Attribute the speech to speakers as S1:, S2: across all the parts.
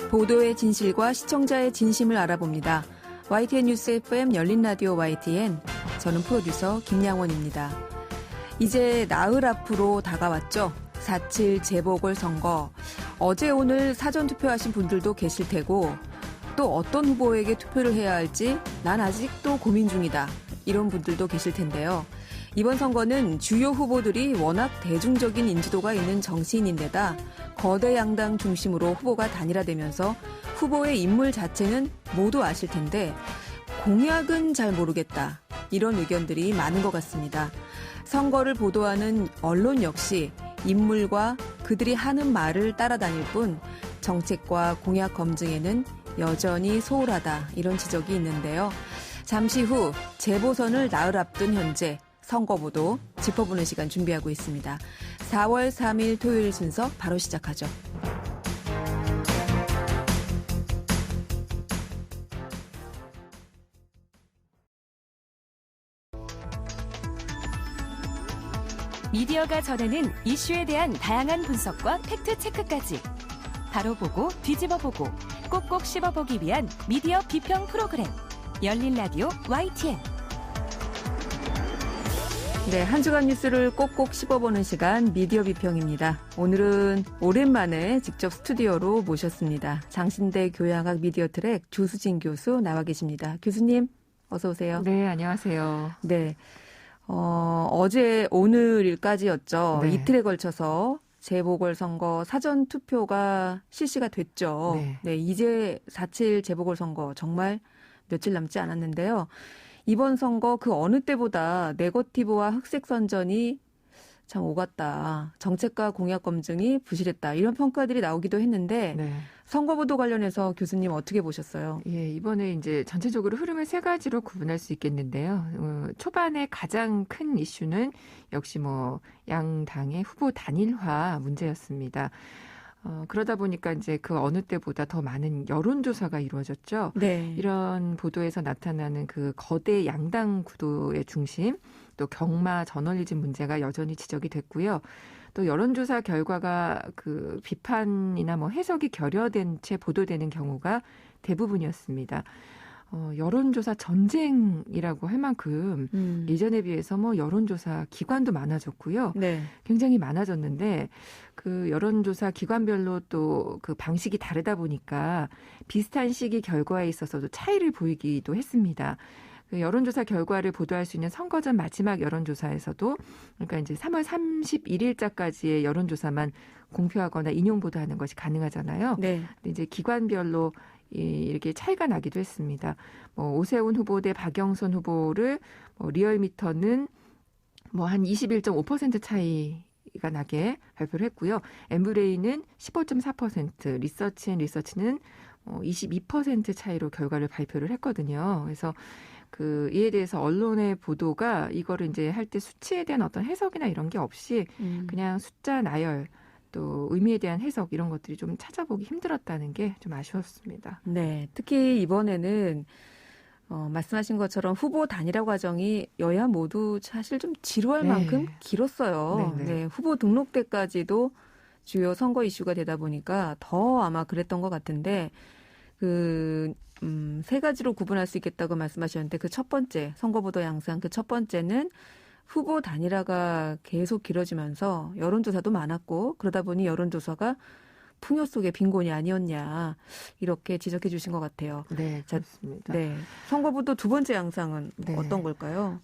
S1: 보도의 진실과 시청자의 진심을 알아봅니다. YTN 뉴스 FM 열린 라디오 YTN. 저는 프로듀서 김양원입니다. 이제 나흘 앞으로 다가왔죠. 4.7 재보궐선거. 어제 오늘 사전투표하신 분들도 계실 테고 또 어떤 후보에게 투표를 해야 할지 난 아직도 고민 중이다. 이런 분들도 계실 텐데요. 이번 선거는 주요 후보들이 워낙 대중적인 인지도가 있는 정치인인데다 거대 양당 중심으로 후보가 단일화되면서 후보의 인물 자체는 모두 아실 텐데 공약은 잘 모르겠다. 이런 의견들이 많은 것 같습니다. 선거를 보도하는 언론 역시 인물과 그들이 하는 말을 따라다닐 뿐 정책과 공약 검증에는 여전히 소홀하다. 이런 지적이 있는데요. 잠시 후 재보선을 나흘 앞둔 현재 선거보도 짚어보는 시간 준비하고 있습니다. 4월 3일 토요일 순서 바로 시작하죠.
S2: 미디어가 전하는 이슈에 대한 다양한 분석과 팩트체크까지 바로 보고 뒤집어보고 꼭꼭 씹어보기 위한 미디어 비평 프로그램 열린 라디오 YTN.
S1: 네, 한 주간 뉴스를 꼭꼭 씹어보는 시간 미디어 비평입니다. 오늘은 오랜만에 직접 스튜디오로 모셨습니다. 장신대 교양학 미디어 트랙 조수진 교수 나와 계십니다. 교수님 어서 오세요.
S3: 네, 안녕하세요.
S1: 네, 어제 오늘까지였죠. 네. 이틀에 걸쳐서 재보궐선거 사전투표가 실시가 됐죠. 네, 이제 4.7 재보궐선거 정말 며칠 남지 않았는데요. 이번 선거 그 어느 때보다 네거티브와 흑색 선전이 참 오갔다. 정책과 공약 검증이 부실했다. 이런 평가들이 나오기도 했는데 네. 선거보도 관련해서 교수님 어떻게 보셨어요?
S3: 예, 이번에 이제 전체적으로 흐름을 세 가지로 구분할 수 있겠는데요. 초반에 가장 큰 이슈는 역시 양당의 후보 단일화 문제였습니다. 그러다 보니까 이제 그 어느 때보다 더 많은 여론조사가 이루어졌죠. 네. 이런 보도에서 나타나는 그 거대 양당 구도의 중심, 또 경마 저널리즘 문제가 여전히 지적이 됐고요. 또 여론조사 결과가 그 비판이나 해석이 결여된 채 보도되는 경우가 대부분이었습니다. 여론조사 전쟁이라고 할 만큼 예전에 비해서 여론조사 기관도 많아졌고요. 네. 굉장히 많아졌는데 그 여론조사 기관별로 또 그 방식이 다르다 보니까 비슷한 시기 결과에 있어서도 차이를 보이기도 했습니다. 그 여론조사 결과를 보도할 수 있는 선거 전 마지막 여론조사에서도 그러니까 이제 3월 31일자까지의 여론조사만 공표하거나 인용 보도하는 것이 가능하잖아요. 네. 근데 이제 기관별로 이렇게 차이가 나기도 했습니다. 오세훈 후보 대 박영선 후보를 리얼미터는 한 21.5% 차이가 나게 발표를 했고요. 엠브레인은 15.4%, 리서치는 22% 차이로 결과를 발표를 했거든요. 그래서 이에 대해서 언론의 보도가 이거를 이제 할 때 수치에 대한 어떤 해석이나 이런 게 없이 그냥 숫자 나열 또 의미에 대한 해석 이런 것들이 좀 찾아보기 힘들었다는 게 좀 아쉬웠습니다.
S1: 네, 특히 이번에는 말씀하신 것처럼 후보 단일화 과정이 여야 모두 사실 좀 지루할 만큼 길었어요. 네, 후보 등록 때까지도 주요 선거 이슈가 되다 보니까 더 아마 그랬던 것 같은데 세 가지로 구분할 수 있겠다고 말씀하셨는데 그 첫 번째 선거보도 양상 그 첫 번째는 후보 단일화가 계속 길어지면서 여론조사도 많았고 그러다 보니 여론조사가 풍요 속의 빈곤이 아니었냐 이렇게 지적해 주신 것 같아요.
S3: 네, 그렇습니다.
S1: 네, 선거보도 두 번째 양상은 어떤 걸까요?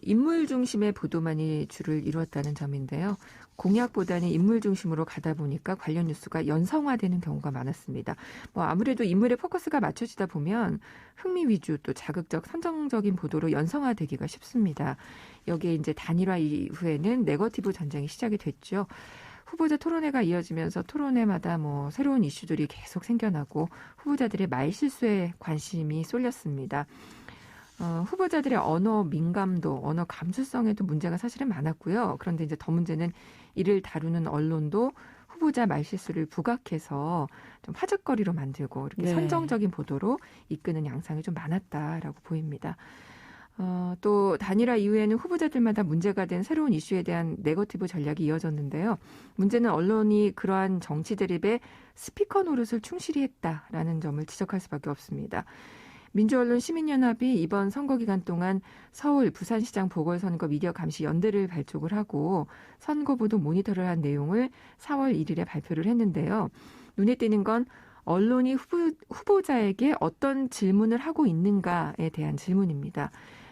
S3: 인물 중심의 보도만이 주를 이루었다는 점인데요. 공약보다는 인물 중심으로 가다 보니까 관련 뉴스가 연성화되는 경우가 많았습니다. 아무래도 인물의 포커스가 맞춰지다 보면 흥미 위주 또 자극적 선정적인 보도로 연성화되기가 쉽습니다. 여기에 이제 단일화 이후에는 네거티브 전쟁이 시작이 됐죠. 후보자 토론회가 이어지면서 토론회마다 새로운 이슈들이 계속 생겨나고 후보자들의 말실수에 관심이 쏠렸습니다. 후보자들의 언어 민감도, 언어 감수성에도 문제가 사실은 많았고요. 그런데 이제 더 문제는 이를 다루는 언론도 후보자 말실수를 부각해서 좀 화제거리로 만들고 이렇게 선정적인 보도로 이끄는 양상이 좀 많았다라고 보입니다. 또 단일화 이후에는 후보자들마다 문제가 된 새로운 이슈에 대한 네거티브 전략이 이어졌는데요. 문제는 언론이 그러한 정치 대립에 스피커 노릇을 충실히 했다라는 점을 지적할 수밖에 없습니다. 민주언론 시민연합이 이번 선거 기간 동안 서울, 부산시장 보궐선거 미디어 감시 연대를 발족을 하고 선거보도 모니터를 한 내용을 4월 1일에 발표를 했는데요. 눈에 띄는 건 언론이 후보자에게 어떤 질문을 하고 있는가에 대한 질문입니다.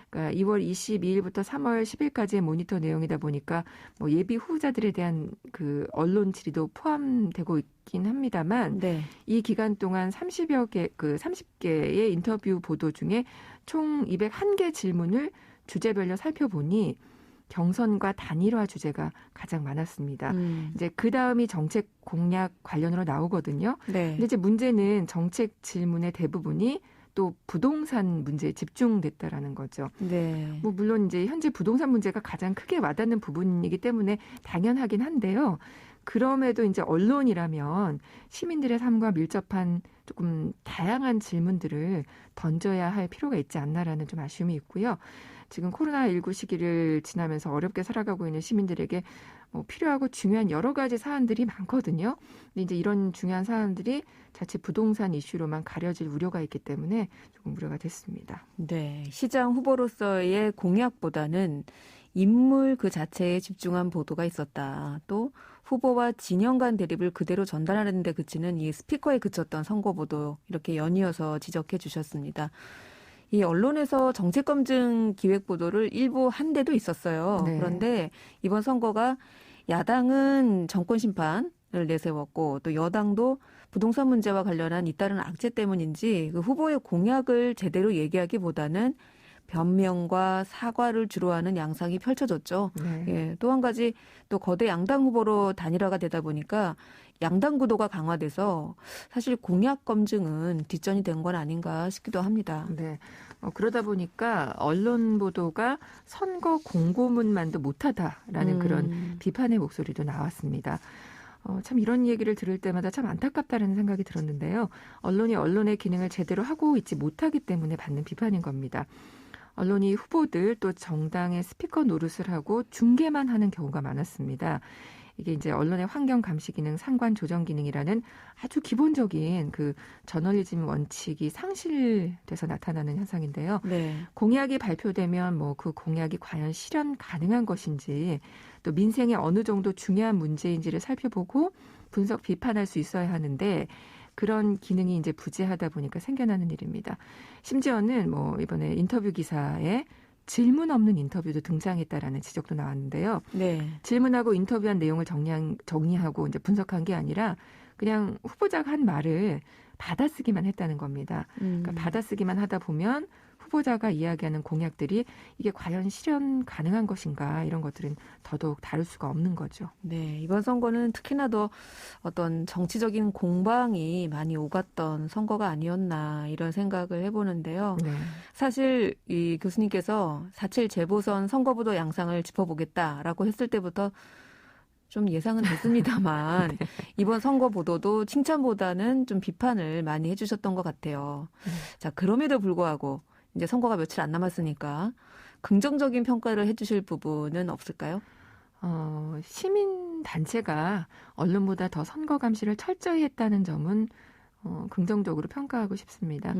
S3: 그러니까 2월 22일부터 3월 10일까지의 모니터 내용이다 보니까 뭐 예비 후보자들에 대한 그 언론 질의도 포함되고 있긴 합니다만
S1: 네.
S3: 이 기간 동안 30개의 인터뷰 보도 중에 총 201개 질문을 주제별로 살펴보니 경선과 단일화 주제가 가장 많았습니다. 이제 그 다음이 정책 공약 관련으로 나오거든요.
S1: 네.
S3: 근데 이제 문제는 정책 질문의 대부분이 또 부동산 문제에 집중됐다라는 거죠.
S1: 네.
S3: 뭐 물론 이제 현재 부동산 문제가 가장 크게 와닿는 부분이기 때문에 당연하긴 한데요. 그럼에도 이제 언론이라면 시민들의 삶과 밀접한 조금 다양한 질문들을 던져야 할 필요가 있지 않나라는 좀 아쉬움이 있고요. 지금 코로나19 시기를 지나면서 어렵게 살아가고 있는 시민들에게 뭐 필요하고 중요한 여러 가지 사안들이 많거든요. 근데 이제 이런 중요한 사안들이 자칫 부동산 이슈로만 가려질 우려가 있기 때문에 조금 우려가 됐습니다.
S1: 네. 시장 후보로서의 공약보다는 인물 그 자체에 집중한 보도가 있었다. 또 후보와 진영 간 대립을 그대로 전달하는 데 그치는 이 스피커에 그쳤던 선거 보도 이렇게 연이어서 지적해 주셨습니다. 이 언론에서 정책검증 기획 보도를 일부 한 데도 있었어요.
S3: 네.
S1: 그런데 이번 선거가 야당은 정권 심판을 내세웠고 또 여당도 부동산 문제와 관련한 잇따른 악재 때문인지 그 후보의 공약을 제대로 얘기하기보다는 변명과 사과를 주로 하는 양상이 펼쳐졌죠.
S3: 네.
S1: 예, 또 한 가지 또 거대 양당 후보로 단일화가 되다 보니까 양당 구도가 강화돼서 사실 공약 검증은 뒷전이 된 건 아닌가 싶기도 합니다.
S3: 네. 그러다 보니까 언론 보도가 선거 공고문만도 못하다라는 그런 비판의 목소리도 나왔습니다. 참 이런 얘기를 들을 때마다 참 안타깝다는 생각이 들었는데요. 언론이 언론의 기능을 제대로 하고 있지 못하기 때문에 받는 비판인 겁니다. 언론이 후보들 또 정당의 스피커 노릇을 하고 중계만 하는 경우가 많았습니다. 이게 이제 언론의 환경 감시 기능, 상관 조정 기능이라는 아주 기본적인 그 저널리즘 원칙이 상실돼서 나타나는 현상인데요.
S1: 네.
S3: 공약이 발표되면 뭐 그 공약이 과연 실현 가능한 것인지 또 민생에 어느 정도 중요한 문제인지를 살펴보고 분석 비판할 수 있어야 하는데 그런 기능이 이제 부재하다 보니까 생겨나는 일입니다. 심지어는 뭐 이번에 인터뷰 기사에 질문 없는 인터뷰도 등장했다라는 지적도 나왔는데요.
S1: 네.
S3: 질문하고 인터뷰한 내용을 정리하고 이제 분석한 게 아니라 그냥 후보자가 한 말을 받아쓰기만 했다는 겁니다. 그러니까 받아쓰기만 하다 보면 후보자가 이야기하는 공약들이 이게 과연 실현 가능한 것인가 이런 것들은 더더욱 다룰 수가 없는 거죠.
S1: 네, 이번 선거는 특히나 더 어떤 정치적인 공방이 많이 오갔던 선거가 아니었나 이런 생각을 해보는데요.
S3: 네.
S1: 사실 이 교수님께서 4.7 재보선 선거보도 양상을 짚어보겠다라고 했을 때부터 좀 예상은 됐습니다만
S3: 네.
S1: 이번 선거 보도도 칭찬보다는 좀 비판을 많이 해주셨던 것 같아요. 자, 그럼에도 불구하고 이제 선거가 며칠 안 남았으니까 긍정적인 평가를 해주실 부분은 없을까요?
S3: 시민 단체가 언론보다 더 선거 감시를 철저히 했다는 점은 긍정적으로 평가하고 싶습니다.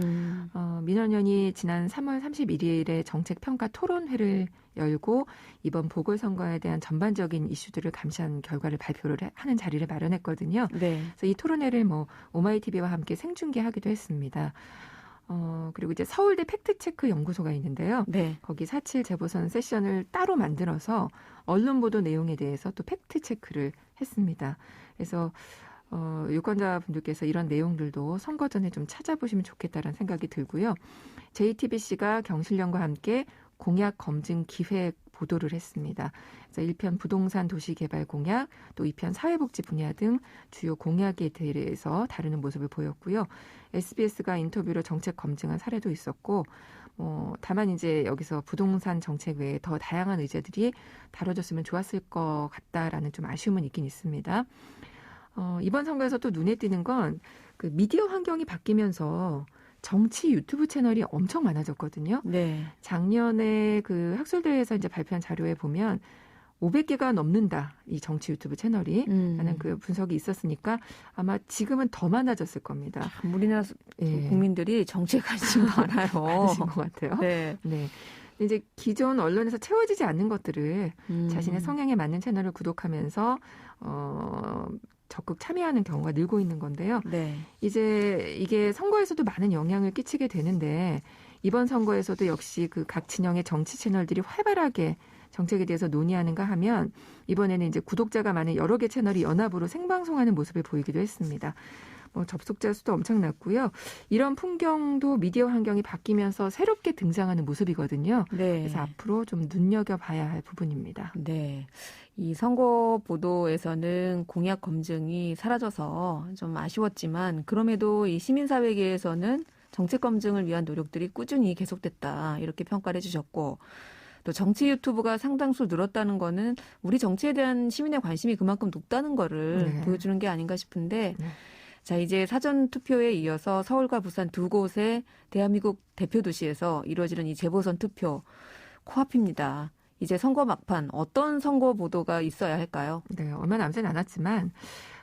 S3: 민원연이 지난 3월 31일에 정책평가 토론회를 열고 이번 보궐선거에 대한 전반적인 이슈들을 감시한 결과를 발표를 하는 자리를 마련했거든요.
S1: 네.
S3: 그래서 이 토론회를 뭐 오마이TV와 함께 생중계하기도 했습니다. 그리고 이제 서울대 팩트체크 연구소가 있는데요.
S1: 네.
S3: 거기 4.7 재보선 세션을 따로 만들어서 언론 보도 내용에 대해서 또 팩트체크를 했습니다. 그래서 유권자분들께서 이런 내용들도 선거 전에 좀 찾아보시면 좋겠다는 생각이 들고요. JTBC가 경실련과 함께 공약 검증 기획 보도를 했습니다. 그래서 1편 부동산 도시개발 공약, 또 2편 사회복지 분야 등 주요 공약에 대해서 다루는 모습을 보였고요. SBS가 인터뷰로 정책 검증한 사례도 있었고, 다만 이제 여기서 부동산 정책 외에 더 다양한 의제들이 다뤄졌으면 좋았을 것 같다라는 좀 아쉬움은 있긴 있습니다. 이번 선거에서 또 눈에 띄는 건 그 미디어 환경이 바뀌면서 정치 유튜브 채널이 엄청 많아졌거든요.
S1: 네.
S3: 작년에 그 학술대회에서 이제 발표한 자료에 보면 500개가 넘는다. 이 정치 유튜브 채널이 라는 그 분석이 있었으니까 아마 지금은 더 많아졌을 겁니다.
S1: 우리나라
S3: 예.
S1: 국민들이 정치에 관심이 많아요.
S3: 많으신 것 같아요.
S1: 네.
S3: 네. 이제 기존 언론에서 채워지지 않는 것들을 자신의 성향에 맞는 채널을 구독하면서 적극 참여하는 경우가 늘고 있는 건데요.
S1: 네.
S3: 이제 이게 선거에서도 많은 영향을 끼치게 되는데 이번 선거에서도 역시 그 각 진영의 정치 채널들이 활발하게 정책에 대해서 논의하는가 하면 이번에는 이제 구독자가 많은 여러 개 채널이 연합으로 생방송하는 모습을 보이기도 했습니다. 접속자 수도 엄청났고요. 이런 풍경도 미디어 환경이 바뀌면서 새롭게 등장하는 모습이거든요.
S1: 네.
S3: 그래서 앞으로 좀 눈여겨봐야 할 부분입니다.
S1: 네. 이 선거 보도에서는 공약 검증이 사라져서 좀 아쉬웠지만 그럼에도 이 시민사회계에서는 정책 검증을 위한 노력들이 꾸준히 계속됐다. 이렇게 평가를 해주셨고 또 정치 유튜브가 상당수 늘었다는 거는 우리 정치에 대한 시민의 관심이 그만큼 높다는 거를
S3: 네.
S1: 보여주는 게 아닌가 싶은데
S3: 네.
S1: 자, 이제 사전 투표에 이어서 서울과 부산 두 곳의 대한민국 대표 도시에서 이루어지는 이 재보선 투표 코앞입니다. 이제 선거 막판 어떤 선거 보도가 있어야 할까요?
S3: 네, 얼마 남진 않았지만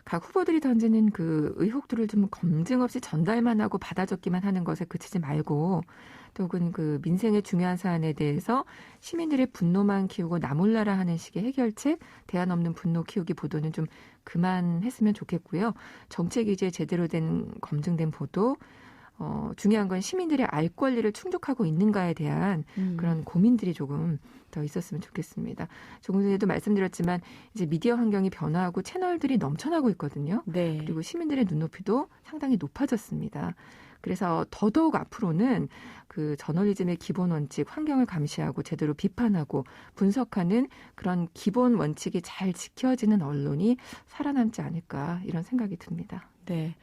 S3: 각 후보들이 던지는 그 의혹들을 좀 검증 없이 전달만 하고 받아 적기만 하는 것에 그치지 말고 또 혹은 그 민생의 중요한 사안에 대해서 시민들의 분노만 키우고 나몰라라 하는 식의 해결책, 대안 없는 분노 키우기 보도는 좀 그만했으면 좋겠고요. 정책이 이제 제대로 된 검증된 보도, 중요한 건 시민들의 알 권리를 충족하고 있는가에 대한 그런 고민들이 조금 더 있었으면 좋겠습니다. 조금 전에도 말씀드렸지만 이제 미디어 환경이 변화하고 채널들이 넘쳐나고 있거든요.
S1: 네.
S3: 그리고 시민들의 눈높이도 상당히 높아졌습니다. 그래서 더더욱 앞으로는 그 저널리즘의 기본 원칙, 환경을 감시하고 제대로 비판하고 분석하는 그런 기본 원칙이 잘 지켜지는 언론이 살아남지 않을까 이런 생각이 듭니다.
S1: 네.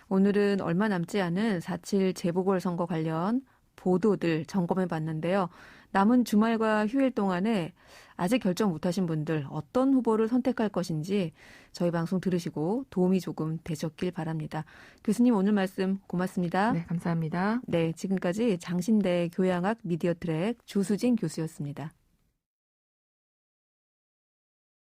S1: 오늘은 얼마 남지 않은 4.7 재보궐선거 관련 보도들 점검해 봤는데요. 남은 주말과 휴일 동안에 아직 결정 못하신 분들 어떤 후보를 선택할 것인지 저희 방송 들으시고 도움이 조금 되셨길 바랍니다. 교수님 오늘 말씀 고맙습니다.
S3: 네, 감사합니다.
S1: 네, 지금까지 장신대 교양학 미디어 트랙 조수진 교수였습니다.